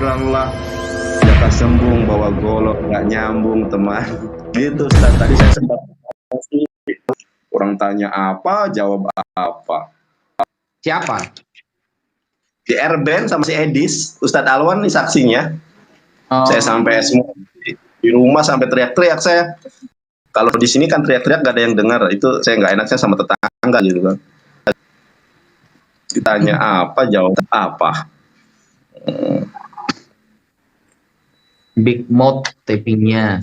giranglah jaka sembung bawa golok nggak nyambung teman. Gitu Ustaz, tadi saya sempat orang tanya apa jawab apa. Siapa? Di Airben sama si Edis, Ustadz Alwan nih saksinya. Saya sampai semua di rumah sampai teriak-teriak saya. Kalau di sini kan teriak-teriak gak ada yang dengar, itu saya nggak enak, saya sama tetangga gitu kan. Ditanya apa jawab apa. Big Mouth tapingnya.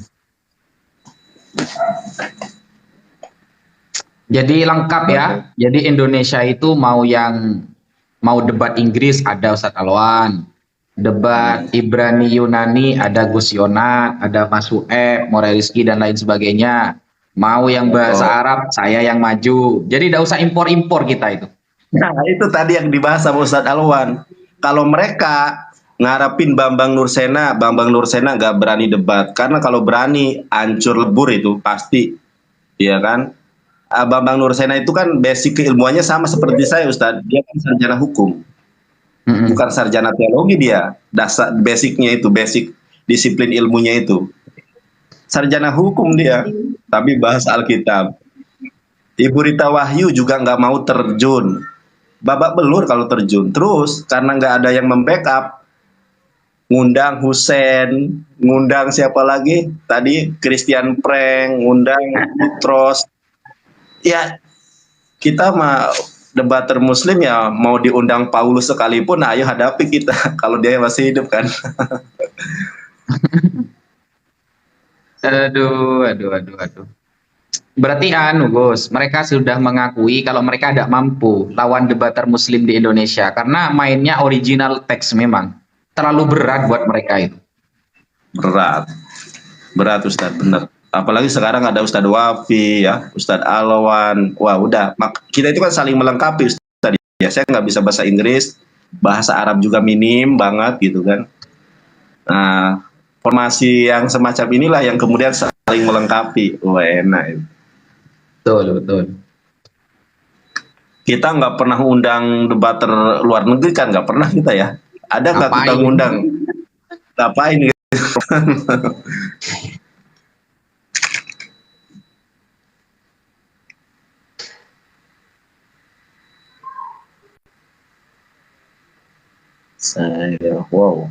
Jadi lengkap ya. Jadi Indonesia itu mau debat Inggris ada Ustadz Alwan, debat Ibrani Yunani ada Gus Yonat, ada Mas Uep, More Rizky dan lain sebagainya. Mau yang bahasa Arab saya yang maju. Jadi tidak usah impor-impor kita itu. Nah itu tadi yang dibahas sama Ustadz Alwan. Kalau mereka ngarapin Bambang Nursena nggak berani debat, karena kalau berani hancur lebur itu pasti, ya kan? Bambang Nursena itu kan basic keilmuannya sama seperti saya Ustadz, dia kan sarjana hukum, bukan sarjana teologi, dia dasar basicnya itu, basic disiplin ilmunya itu sarjana hukum dia, tapi bahas Alkitab. Ibu Rita Wahyu juga nggak mau terjun, babak belur kalau terjun. Terus karena nggak ada yang membackup, ngundang Husen, ngundang siapa lagi tadi, Christian Prank, ngundang Putros. Ya kita mah debater muslim ya, mau diundang Paulus sekalipun, ayo hadapi kita kalau dia masih hidup kan. Aduh. Berarti Gus, mereka sudah mengakui kalau mereka tidak mampu lawan debater muslim di Indonesia karena mainnya original text memang terlalu berat buat mereka itu. Berat Ustadz, bener. Apalagi sekarang ada Ustadz Wafi ya, Ustadz Alwan. Wah udah, kita itu kan saling melengkapi Ustadz. Ya saya nggak bisa bahasa Inggris, bahasa Arab juga minim banget gitu kan. Nah, formasi yang semacam inilah yang kemudian saling melengkapi. Wah enak itu. Betul. Kita nggak pernah undang debater luar negeri kan, nggak pernah kita ya. Ada nggak kita undang? Ngapain gitu? Wow.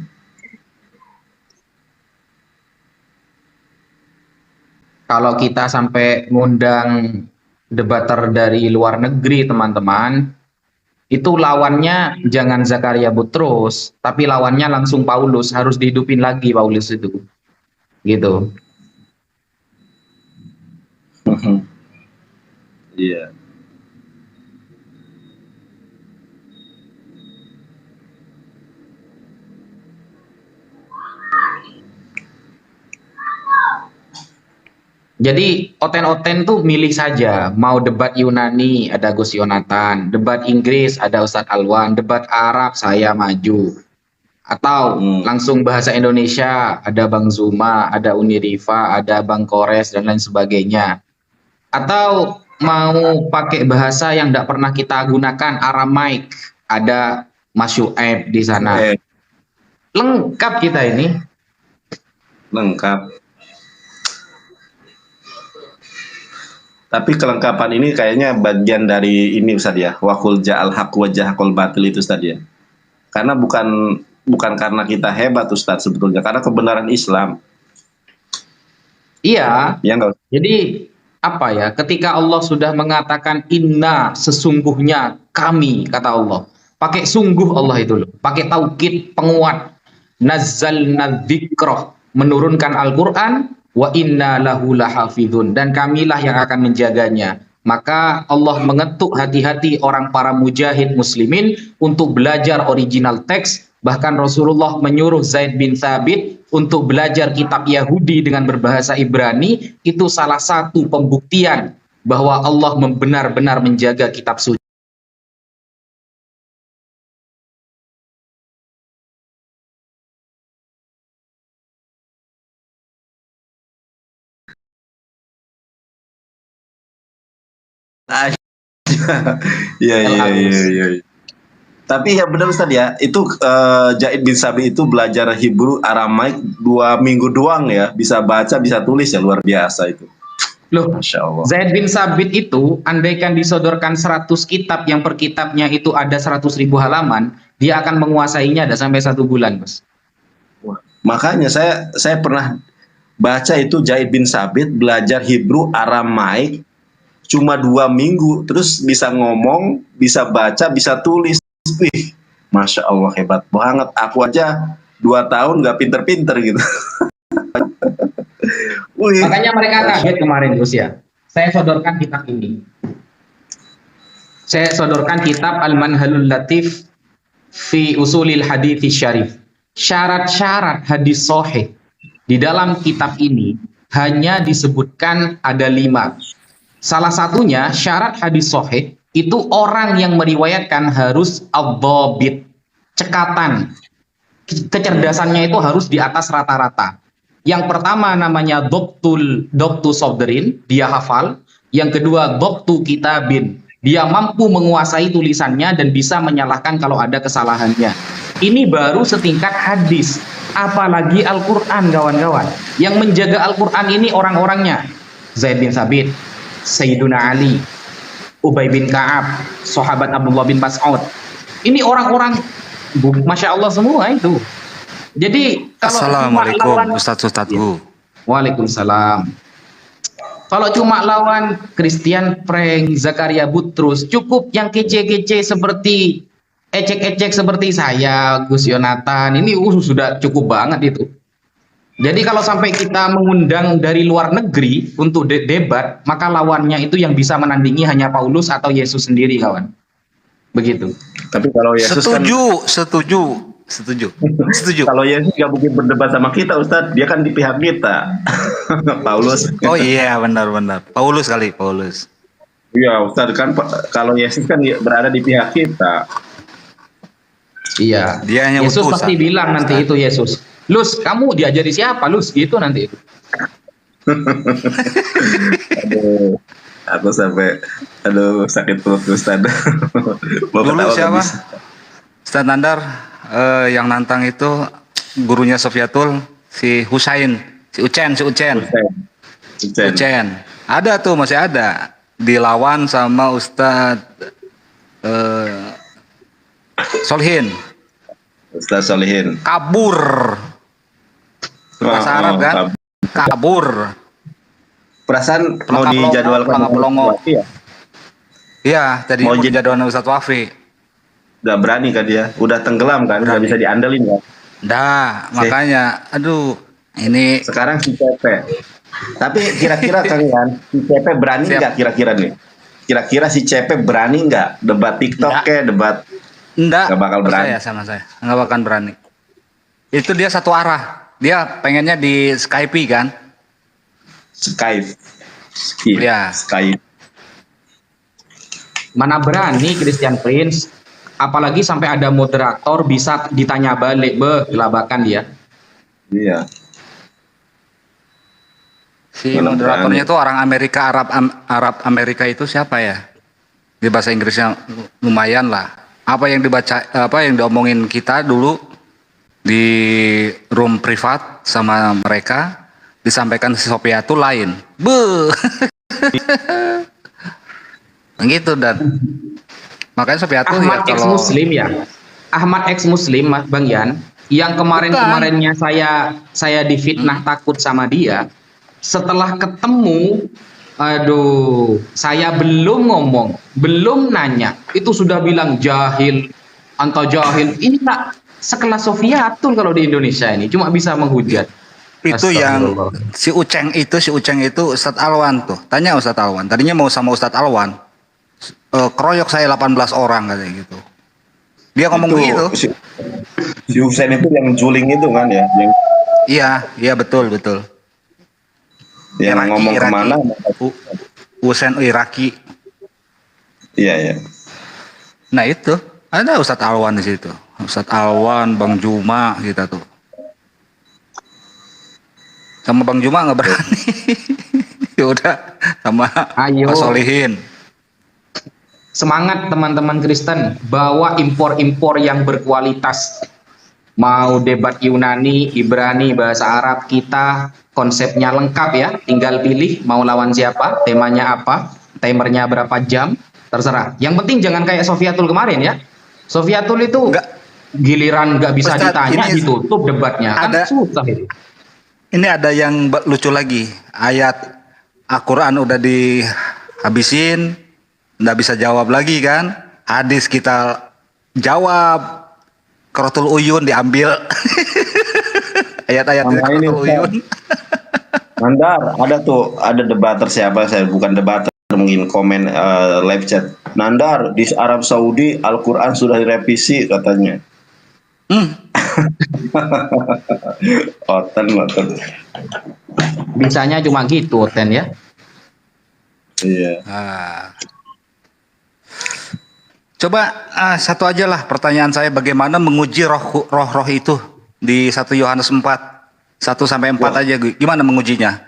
Kalau kita sampai ngundang debater dari luar negeri, teman-teman, itu lawannya jangan Zakaria Butros, tapi lawannya langsung Paulus, harus dihidupin lagi Paulus itu. Gitu. Iya. Jadi oten-oten tuh milih saja, mau debat Yunani ada Gus Yonatan, debat Inggris ada Ustadz Alwan, debat Arab saya maju. Atau langsung bahasa Indonesia ada Bang Zuma, ada Unirifa, ada Bang Kores dan lain sebagainya. Atau mau pakai bahasa yang tidak pernah kita gunakan, Aramaik, ada Mas Syuaib di sana. Lengkap kita ini. Lengkap. Tapi kelengkapan ini kayaknya bagian dari ini Ustaz ya, wakul ja'al haq wa jahaqul batil itu Ustaz ya. Karena bukan karena kita hebat Ustaz sebetulnya, karena kebenaran Islam. Iya. Ya enggak? Jadi apa ya, ketika Allah sudah mengatakan inna, sesungguhnya kami, kata Allah, pakai sungguh Allah itu loh, pakai taukid penguat, nazzalna dzikra, menurunkan Al-Quran, wa inna lahu lahafidhun, dan kamilah yang akan menjaganya. Maka Allah mengetuk hati-hati orang para mujahid muslimin untuk belajar original teks. Bahkan Rasulullah menyuruh Zaid bin Thabit untuk belajar kitab Yahudi dengan berbahasa Ibrani. Itu salah satu pembuktian bahwa Allah benar-benar menjaga kitab suci. Iya. Tapi ya benar Ustaz ya, itu Zaid bin Sabit itu belajar Hebrew Aramaik 2 minggu doang ya, bisa baca, bisa tulis ya, luar biasa itu. Loh, Masya Allah. Zaid bin Sabit itu andaikan disodorkan 100 kitab yang per kitabnya itu ada 100.000 halaman, dia akan menguasainya ada sampai 1 bulan, Mas. Wah, makanya saya pernah baca itu Zaid bin Sabit belajar Hebrew Aramaik cuma 2 minggu, terus bisa ngomong, bisa baca, bisa tulis. Wih, Masya Allah hebat banget. Aku aja 2 tahun nggak pinter-pinter gitu. Wih, Makanya mereka Masya kaget kemarin, Gus ya. Saya sodorkan kitab ini. Saya sodorkan kitab Al-Manhalul Latif fi Usulil Hadits Syarif. Syarat-syarat hadis sahih di dalam kitab ini hanya disebutkan ada 5. Salah satunya syarat hadis sahih itu orang yang meriwayatkan harus ad-dhabit, cekatan. Kecerdasannya itu harus di atas rata-rata. Yang pertama namanya doktu sodrin, dia hafal. Yang kedua doktu kitabin, dia mampu menguasai tulisannya dan bisa menyalahkan kalau ada kesalahannya. Ini baru setingkat hadis, apalagi Al-Quran, kawan-kawan. Yang menjaga Al-Quran ini orang-orangnya Zaid bin Sabit, Sayyiduna Ali, Ubay bin Ka'ab, sahabat Abdullah bin Mas'ud. Ini orang-orang Masya Allah semua itu. Jadi kalau Assalamualaikum Ustadz-ustadzku. Waalaikumsalam. Kalau cuma lawan Christian Prank, Zakaria Butrus, cukup yang kece-kece seperti ecek-ecek seperti saya, Gus Yonatan, ini sudah cukup banget itu. Jadi kalau sampai kita mengundang dari luar negeri untuk debat, maka lawannya itu yang bisa menandingi hanya Paulus atau Yesus sendiri, kawan. Begitu. Tapi kalau Yesus Setuju. kalau Yesus nggak mungkin berdebat sama kita, Ustadz. Dia kan di pihak kita. Paulus. Oh iya, benar. Paulus. Iya, Ustadz kan kalau Yesus kan berada di pihak kita. Iya. Dia hanya Yesus utusan. pasti bilang nanti itu Yesus. Lus, kamu diajari siapa, Lus? Gitu nanti itu. Aku sampai, sakit perut Ustadz. Dulu siapa? Ustadz Nandar yang nantang itu gurunya Sofyatul, si Husain, si Ucen. Ada tuh, masih ada. Dilawan sama Ustadz Solihin. Ustadz Solihin. Kabur. Bahasa Arab kan? Kabur. Perasaan mau dijadwalkan pelongo. ya? Iya, tadi mau dijadwalkan Ustadz Wafi. Gak berani kan dia, udah tenggelam kan, nggak bisa diandelin kan. Makanya, aduh, ini sekarang si Cepe. Tapi kira-kira Kang Ian, si Cepe berani nggak kira-kira nih? Kira-kira si Cepe berani nggak debat TikTok debat? Nggak bakal berani. Sama saya, nggak bakal berani. Itu dia satu arah, dia pengennya di Skype kan? Skype. Ya. Skype. Mana berani Christian Prince? Apalagi sampai ada moderator bisa ditanya balik, gelabakan dia. Iya. Si moderatornya itu orang Amerika, Arab Amerika itu siapa ya? Di bahasa Inggrisnya lumayan lah. Apa yang diomongin kita dulu di room privat sama mereka disampaikan si Sophia itu lain. Begitu dan makanya Sophia itu Ahmad ya Muslim ya. Ahmad Muslim, Bang Yan, yang kemarin-kemarinnya saya difitnah takut sama dia. Setelah ketemu, aduh, saya belum ngomong, belum nanya, itu sudah bilang jahil, anta jahil. Ini nggak sekelas Sofiatul kalau di Indonesia ini, cuma bisa menghujat. Itu yang si Uceng itu Ustadz Alwan tuh. Tanya Ustadz Alwan. Tadinya mau sama Ustadz Alwan. Keroyok saya 18 orang katanya gitu. Dia ngomong begitu. Si Husain itu yang juling itu kan ya? Iya betul. Yang ngomong Iraki. kemana? Husain Iraki. Iya. Nah itu ada Ustadz Alwan di situ. Ustadz Alwan, Bang Juma kita tuh. Sama Bang Juma nggak berani. Ya udah sama Mas Solihin. semangat teman-teman Kristen, bawa impor-impor yang berkualitas. Mau debat Yunani, Ibrani, bahasa Arab, kita konsepnya lengkap ya. Tinggal pilih mau lawan siapa, temanya apa, timernya berapa jam, terserah. Yang penting jangan kayak Sofiatul kemarin ya. Sofiatul itu Enggak. giliran nggak bisa Ustadz, ditanya, ini ditutup debatnya. Kan ada- susah itu. Ini ada yang lucu lagi. Ayat Al-Quran udah dihabisin, nggak bisa jawab lagi kan? Hadis kita jawab, Qurratul Uyun diambil. Ayat-ayat Sama ini, Qurratul Uyun. Nandar, ada debater siapa, saya bukan debater, mungkin komen live chat. Nandar, di Arab Saudi Al-Quran sudah direvisi katanya. Oten. Bisanya cuma gitu, Ten ya. Iya. Ah. Coba satu aja lah pertanyaan saya, bagaimana menguji roh itu di 1 Yohanes 4 1 sampai 4 aja, gimana mengujinya?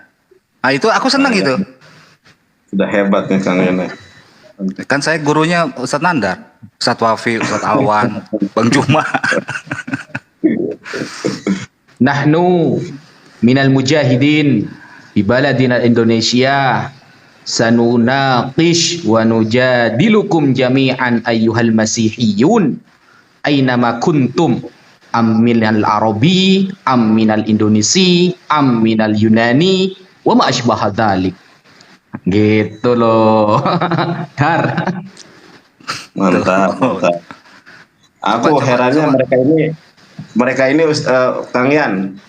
Nah itu aku senang itu. Sudah hebat nih Kang Yana. Kan saya gurunya Ustadz Nandar, Ustadz Wafi, Ustadz Alwan, Bang Juma. Nahnu minal mujahidin di baladina Indonesia sanunaqish wa nujadilukum jami'an ayyuhal masihiyun aynama kuntum am minal arabi am minal indonesi am minal yunani wa ma asbaha dzalik. Gitu loh. Dar. Mantap. Aku Coba. herannya mereka ini Kang Yan,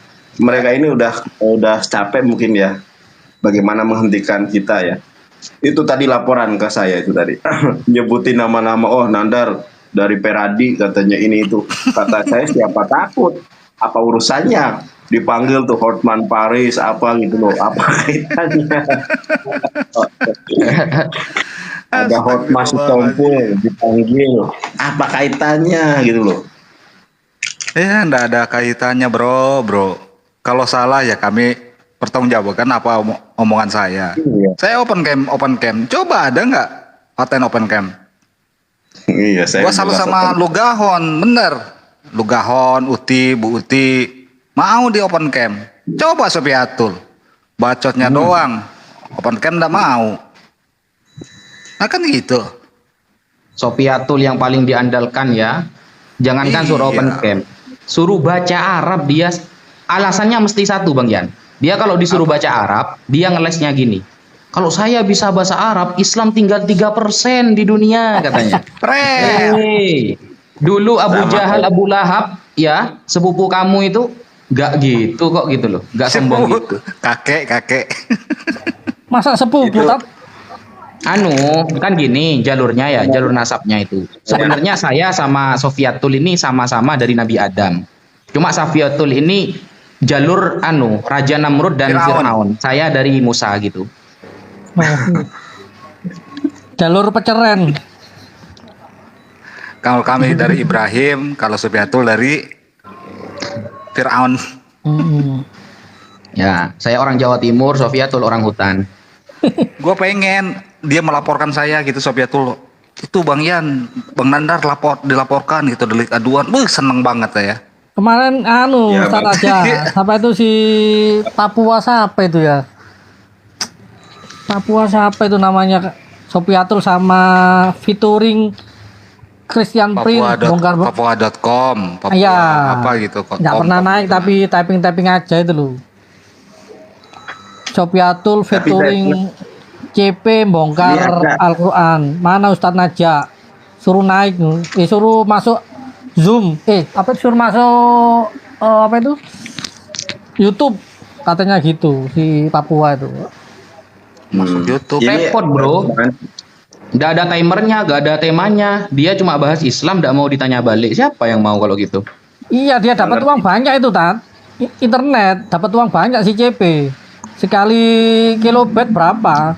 mereka ini udah capek mungkin ya bagaimana menghentikan kita ya. Itu tadi laporan ke saya itu tadi. Nyebutin nama-nama, oh Nandar dari Peradi katanya ini itu. Kata saya siapa takut? Apa urusannya? Dipanggil tuh Hotman Paris apa gitu loh. Apa kaitannya? Ada Hotman Sitompul dipanggil. Apa kaitannya gitu loh. Ya enggak ada kaitannya bro. Kalau salah ya kami pertanggungjawabkan apa omongan saya. Iya. Saya open cam. Coba ada nggak paten open cam? Iya, saya Gua salah juga sama Lugahon, bener. Lugahon, Uti, Bu Uti, mau di open cam. Coba Sofiatul, bacotnya doang, open cam nggak mau. Nah kan gitu. Sofiatul yang paling diandalkan ya. Jangankan suruh Iya. open cam, suruh baca Arab dia alasannya mesti satu Bang Yan. Dia kalau disuruh baca Arab, dia ngelesnya gini. Kalau saya bisa bahasa Arab, Islam tinggal 3% di dunia katanya. Keren. Hei, dulu Abu Sama. Jahal, Abu Lahab, ya sepupu kamu itu nggak gitu kok gitu loh, nggak sombong gitu. Kakek. Masa sepupu Itu- tat? Anu kan gini jalurnya ya, jalur nasabnya itu. Sebenarnya saya sama Sofiatul ini sama-sama dari Nabi Adam. Cuma Sofiatul ini jalur Raja Namrud dan Firaun. Firaun. Saya dari Musa gitu. Jalur peceren. Kalau kami dari Ibrahim, kalau Sofiatul dari Firaun. Hmm. Ya, saya orang Jawa Timur, Sofiatul orang hutan. Gue pengen dia melaporkan saya gitu, Sofiatul. Itu Bang Yan, Bang Nandar dilaporkan gitu, delik aduan. Seneng banget saya. Kemarin Ya, Ustaz Bang. aja. Siapa itu si Papua siapa itu ya? Papua siapa itu namanya? Sofiatul sama featuring Christian Prince bongkar Papua.com, Papua Iya. apa gitu. nggak pernah naik tapi typing aja itu loh. Sofiatul featuring CP bongkar Iya, ada. Al-Quran. Mana Ustadz Najak? Suruh naik, suruh masuk Zoom. Suruh masuk apa itu? YouTube katanya gitu si Papua itu. Masuk YouTube. Ini- Repot, bro. Nggak ada timernya, nggak ada temanya. Dia cuma bahas Islam, nggak mau ditanya balik. Siapa yang mau kalau gitu? Iya dia dapat Ngerti. uang banyak itu Tat. Internet dapat uang banyak si CP. Sekali kilobit berapa?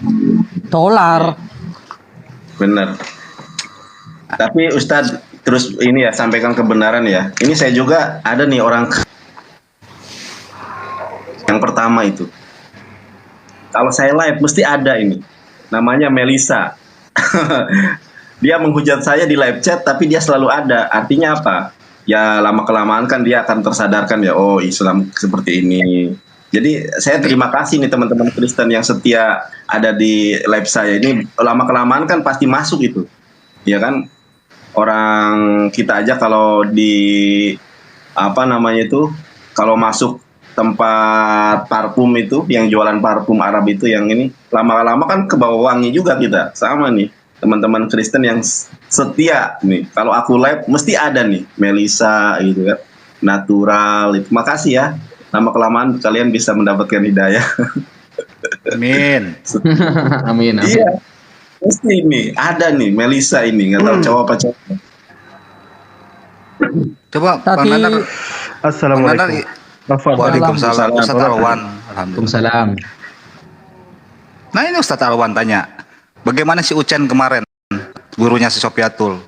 Dolar. Benar. Tapi Ustadz terus ini ya sampaikan kebenaran ya. Ini saya juga ada nih orang yang pertama itu. Kalau saya live mesti ada ini. Namanya Melisa. dia menghujat saya di live chat, tapi dia selalu ada. Artinya apa? Ya lama kelamaan kan dia akan tersadarkan ya, oh Islam seperti ini. Jadi saya terima kasih nih teman-teman Kristen yang setia ada di live saya ini. Lama kelamaan kan pasti masuk itu, ya kan? Orang kita aja kalau di apa namanya itu, kalau masuk tempat parfum itu, yang jualan parfum Arab itu, yang ini lama-lama kan ke bawah wangi juga kita. Sama nih teman-teman Kristen yang setia nih. Kalau aku live mesti ada nih Melisa gitu kan, natural itu. Makasih ya. Lama kelamaan kalian bisa mendapatkan hidayah. Amin. Amin. Amin. Iya, mesti ini ada nih Melisa ini, nggak tahu cowok apa cowok. Coba Bang Tadi- Nanar. Bang Assalamualaikum. Nanar. Afwan. Waalaikumsalam. Ustaz Waalaikumsalam. Alwan. Alhamdulillah. Waalaikumsalam. Nah ini Ustaz Alwan tanya, bagaimana si Ucen kemarin, gurunya si Sofiatul?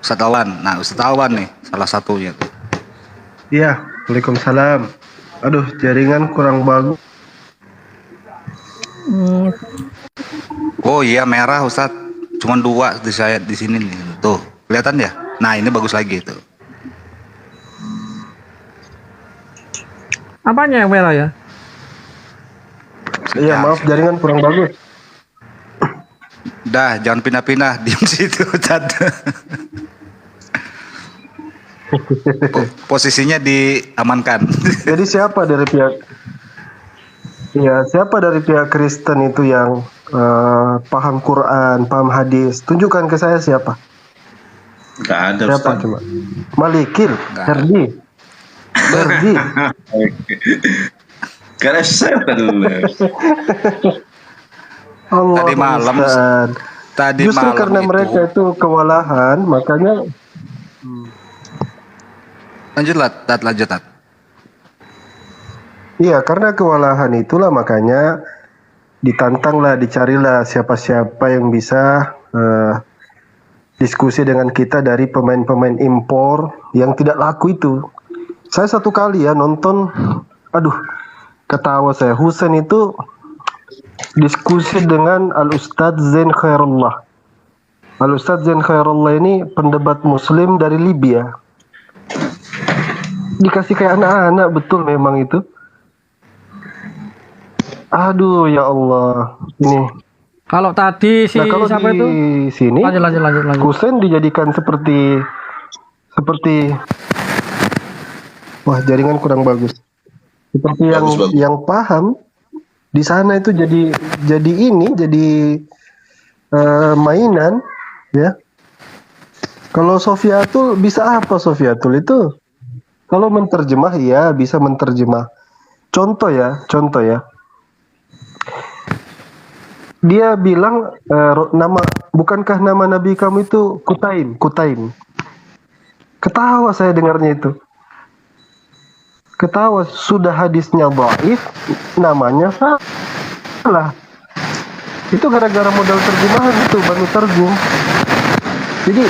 Ustaz Alwan. Nah Ustaz Alwan nih salah satunya tuh. Iya, Waalaikumsalam. Aduh, jaringan kurang bagus. Hmm, Oh iya merah Ustaz, cuman 2 di saya di sini nih. Tuh kelihatan ya? Nah ini bagus lagi tuh. apanya yang merah ya? Iya, maaf jaringan kurang bagus. Dah jangan pindah-pindah, diam situ Ustaz. Posisinya diamankan. Jadi siapa dari pihak siapa dari pihak Kristen itu yang paham Quran, paham hadis? Tunjukkan ke saya siapa? Nggak ada Siapa Ustaz. coba? Malikil, Nggak. Herdi. Karena saya dulu. Allah Tadi malam, Ustaz. Tadi Justru malam karena itu. mereka itu kewalahan, makanya Lanjut Tat. iya, karena kewalahan itulah makanya ditantanglah, dicarilah siapa-siapa yang bisa diskusi dengan kita dari pemain-pemain impor yang tidak laku itu. Saya satu kali ya nonton, aduh, ketawa saya. Husain itu diskusi dengan Al-Ustadz Zain Khairullah. Al-Ustadz Zain Khairullah ini pendebat muslim dari Libya. Dikasih kayak anak-anak, betul memang itu. Aduh ya Allah, ini. Kalau tadi si Nah kalau siapa di itu? sini Lanjut. Husain dijadikan seperti wah, jaringan kurang bagus. Seperti Bagus. yang paham di sana itu jadi mainan ya. Kalau Sofiatul bisa apa Sofiatul itu? Kalau menterjemah ya bisa menterjemah. Contoh ya. Dia bilang bukankah nama nabi kamu itu Kutaim. Ketawa saya dengarnya itu. Ketawa, sudah hadisnya dhaif, namanya salah. Itu gara-gara modal terjemahan itu baru terjum. Jadi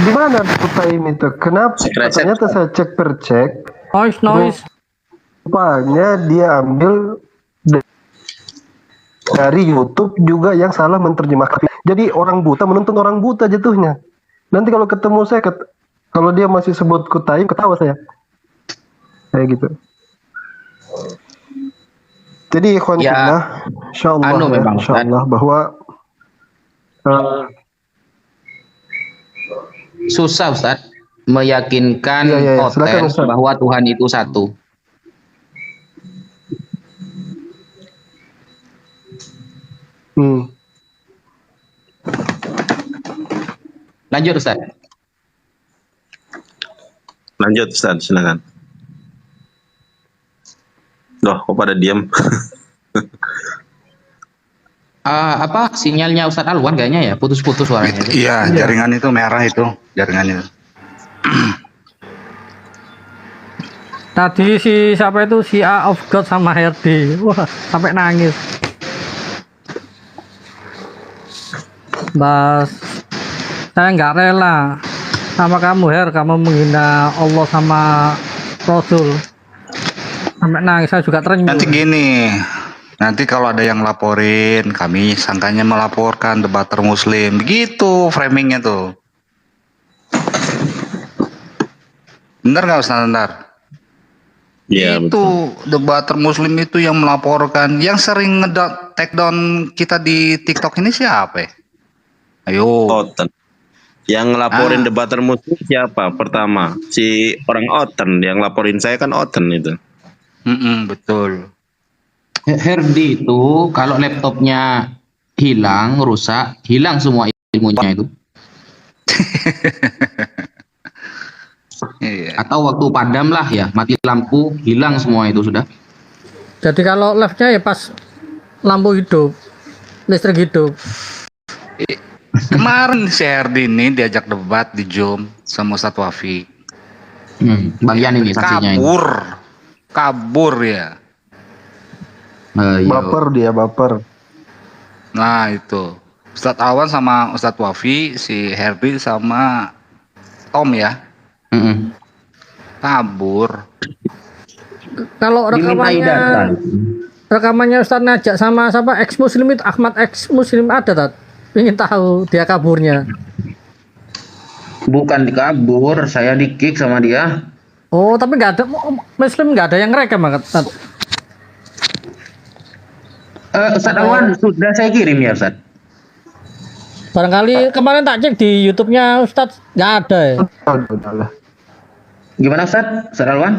di mana Kutaim itu? Kenapa? Secret Ternyata saya cek per cek, Noise. rupanya dia ambil dari YouTube juga yang salah menerjemahkan. Jadi orang buta menuntun orang buta jatuhnya. Nanti kalau ketemu saya, kalau dia masih sebut Kutaim, ketawa saya. Kayak gitu. Jadi ikhwan Ya, fillah, insyaallah anu memang, insyaallah bahwa Susah Ustaz meyakinkan Iya, hotel silakan, Ustaz. bahwa Tuhan itu satu. Lanjut Ustaz. Lanjut Ustaz, silakan. Loh, kok pada diam? Apa sinyalnya Ustaz Alwan kayaknya ya putus-putus suaranya. Iya, jaringan itu merah itu, jaringannya. Tadi si siapa itu si A of God sama Herdi. Wah, sampai nangis. Bas, saya nggak rela sama kamu kamu menghina Allah sama Rasul. Sampai nangis, saya juga terenyuh. Nanti gini, Nanti kalau ada yang laporin, kami sangkanya melaporkan debater muslim. Begitu framingnya tuh. Bener nggak Ustaz Nandar? Iya, betul. Itu debater muslim itu yang melaporkan. Yang sering take down kita di TikTok ini siapa ya? Ayo. Oten. Yang ngelaporin Ah. debater muslim siapa? Pertama, si orang Oten. Yang laporin saya kan Oten itu. Betul. Herdi itu kalau laptopnya hilang, rusak, hilang semua ilmunya itu. Iya. Atau waktu padam lah ya, mati lampu, hilang semua itu sudah. Jadi kalau live-nya ya pas lampu hidup, listrik hidup. Kemarin si Herdi ini diajak debat di Zoom sama Ustadz Wafi. Bagian ini saksinya ini. Kabur ya. Iya. Baper dia, baper. Nah itu Ustadz Awan sama Ustadz Wafi, si Herdi sama Tom ya. Mm-mm. Kabur. Kalau Dimintai data. rekamannya Ustadz Najak sama siapa ex muslim itu Ahmad ex muslim ada tat? Ingin tahu dia kaburnya. Bukan dikabur, saya di-kick sama dia. Oh tapi nggak ada muslim, nggak ada yang ngerekam banget Tat. Ustadz Alwan sudah saya kirim ya Ustadz. Barangkali kemarin tak cek di YouTube-nya Ustadz nggak ada ya. Udah lah. Gimana Ustadz? Ustadz Alwan?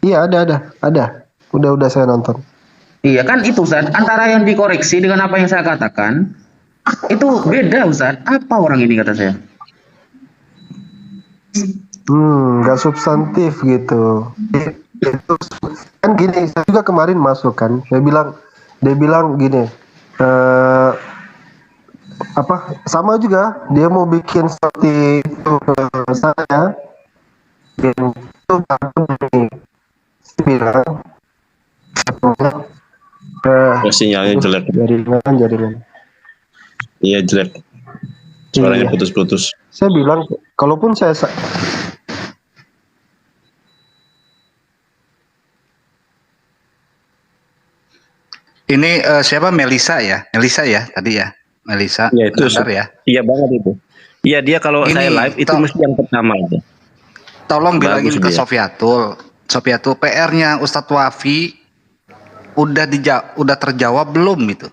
Iya ada. Udah saya nonton. Iya kan itu Ustadz, antara yang dikoreksi dengan apa yang saya katakan itu beda Ustadz. Apa orang ini kata saya? Nggak substantif gitu. Itu kan gini, saya juga kemarin masuk kan. Dia bilang gini, apa sama juga dia mau bikin seperti itu ke saya. Dan itu dia bilang Sinyalnya jelek. jaringan. Iya, jelek. Suaranya Iya. putus-putus. Saya bilang kalaupun saya Ini siapa Melisa ya? Melisa ya tadi ya? Melisa. Iya, itu Nandar ya. Iya banget itu. Iya, dia kalau Ini, saya live itu mesti yang pertama itu. Tolong bilangin Bagus ke dia. Sofiatul PR-nya Ustadz Wafi udah terjawab belum itu?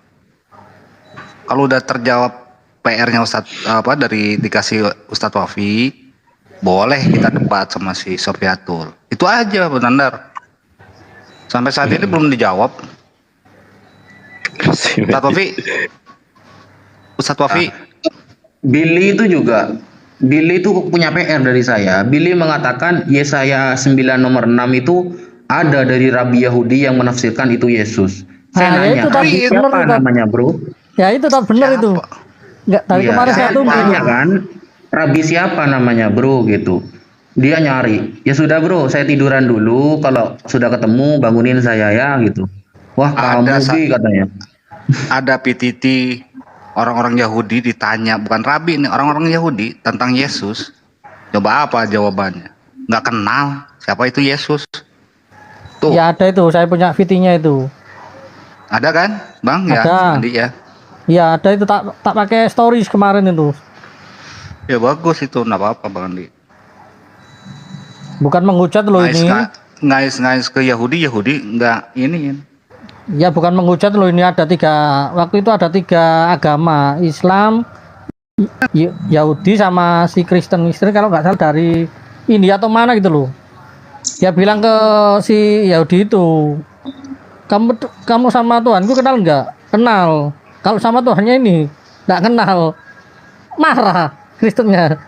Kalau udah terjawab PR-nya Ustadz dari dikasih Ustadz Wafi, boleh kita debat sama si Sofiatul. Itu aja benar. Sampai saat ini belum dijawab. Ustadz Wafi. Billy itu punya PR dari saya. Billy mengatakan Yesaya 9 nomor 6 itu ada dari Rabi Yahudi yang menafsirkan itu Yesus. Saya Nah, ya nanya, itu tadi, Rabi bener siapa itu, Tat. namanya bro? Ya itu tak benar itu. Nggak dari Iya, kemarin saya saya tunggu. tanya kan, Rabi siapa namanya bro gitu. Dia nyari, ya sudah bro, saya tiduran dulu. Kalau sudah ketemu bangunin saya ya gitu. Wah kamu Bi katanya. Ada PTT orang-orang Yahudi ditanya, bukan Rabi nih, orang-orang Yahudi tentang Yesus. Coba apa jawabannya? Nggak kenal siapa itu Yesus. Tuh, Ya ada itu, saya punya VT-nya itu. ada kan, Bang? Ada. Ya, Andi ya. Ya ada itu, tak pakai stories kemarin itu. Ya bagus itu, nggak apa-apa Bang Andi. Bukan menghujat loh ini. Ngais ke Yahudi nggak ini. Ya bukan menghujat loh, ini ada waktu itu ada 3 agama, Islam, Yahudi sama si Kristen kalau nggak salah dari India atau mana gitu loh. Dia bilang ke si Yahudi itu, kamu sama Tuhanku kenal nggak? Kenal. Kalau sama Tuhannya ini nggak kenal. Marah Kristennya.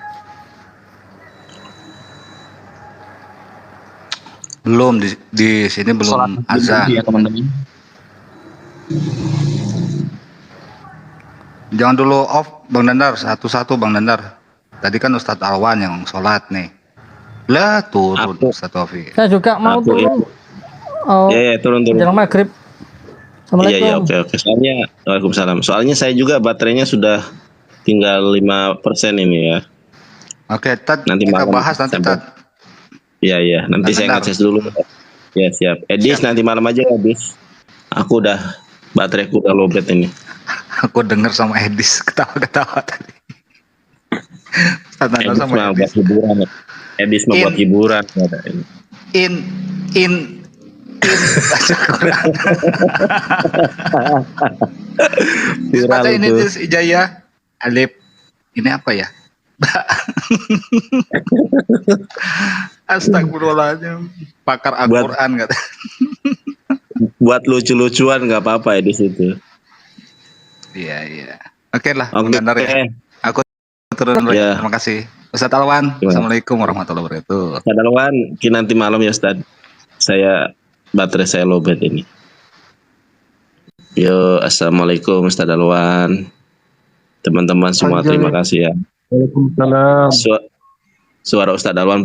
Belum di sini belum azan. Ya teman-teman. Jangan dulu off Bang Dandar, satu-satu Bang Dandar. Tadi kan Ustadz Alwan yang sholat nih. Lah turun Ustadz Taufik. Saya juga mau turun. Oh, Ya, turun. jalan maghrib. Assalamualaikum. Iya, oke. Waalaikumsalam. Soalnya saya juga baterainya sudah tinggal 5% ini ya. Oke, Tad, Nanti kita malam bahas nanti sampai- Tad. Iya, nanti Bang saya Dandar. ngakses dulu. Ya siap. Edis Siap. nanti malam aja Edis. Aku udah bateraiku udah lowbat ini. Aku denger sama Edis ketawa-ketawa tadi. Ustaz Nanda Edis sama mah buat Edis. hiburan. Edis mah buat In- hiburan. In baca Quran. Viral Baca ini itu. Tis Ijaya. Alif. Ini apa ya? Astagfirullahaladzim. Pakar Al-Quran kata. Buat lucu-lucuan nggak apa-apa Edis itu. Iya. Oke lah, Oke. Bang Gandar ya. Aku turun dulu Ya. ya. Terima kasih. Ustadz Alwan. Terima kasih. Assalamualaikum warahmatullahi wabarakatuh. Ustaz Alwan, nanti malam ya Ustaz. Baterai saya lowbat ini. Yo, assalamualaikum Ustaz Alwan. Teman-teman semua Anjay. terima kasih ya. Waalaikumsalam. Suara Ustaz Alwan